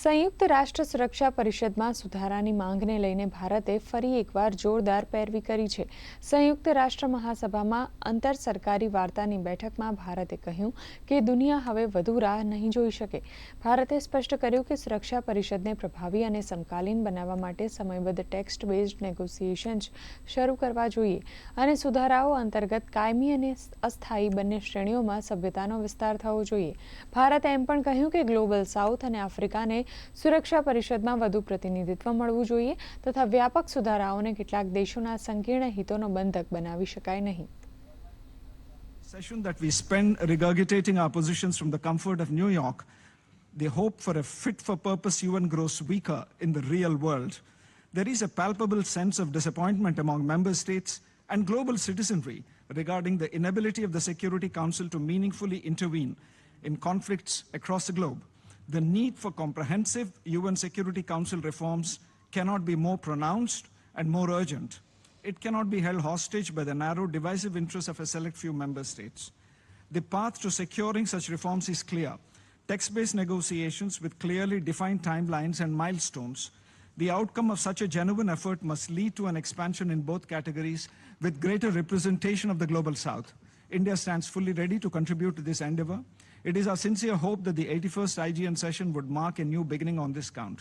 સંયુક્ત રાષ્ટ્ર સુરક્ષા પરિષદમાં સુધારાની માંગને લઈને ભારતે ફરી એકવાર જોરદાર પેરવી કરી છે. સંયુક્ત રાષ્ટ્ર મહાસભામાં આંતર સરકારી વાર્તાની બેઠકમાં ભારતે કહ્યું કે દુનિયા હવે વધુ રાહ નહીં જોઈ શકે. ભારતે સ્પષ્ટ કર્યું કે સુરક્ષા પરિષદને પ્રભાવી અને સમકાલીન બનાવવા માટે સમયબદ્ધ ટેક્સ્ટ બેઝડ નેગોશિએશન્સ શરૂ કરવા જોઈએ અને સુધારાઓ અંતર્ગત કાયમી અને અસ્થાયી બંને શ્રેણીઓમાં સભ્યતાનો વિસ્તાર થવો જોઈએ. ભારતે એમ પણ કહ્યું કે ગ્લોબલ સાઉથ અને આફ્રિકાને સુરક્ષા પરિષદમાં વધુ પ્રતિનિધિત્વ મળવું જોઈએ તથા વ્યાપક સુધારાઓને કેટલાક દેશોના સંકીર્ણ હિતોનો બંધક બનાવી શકાય નહીં. Session that we spend regurgitating our positions from the comfort of New York, the hope for a fit-for-purpose UN grows weaker in the real world. There is a palpable sense of disappointment among member states and global citizenry regarding the inability of the Security Council to meaningfully intervene in conflicts across the globe. The need for comprehensive UN Security Council reforms cannot be more pronounced and more urgent. It cannot be held hostage by the narrow divisive interests of a select few member states. The path to securing such reforms is clear. Text-based negotiations with clearly defined timelines and milestones. The outcome of such a genuine effort must lead to an expansion in both categories with greater representation of the Global South. India stands fully ready to contribute to this endeavor. It is our sincere hope that the 81st IGN session would mark a new beginning on this count.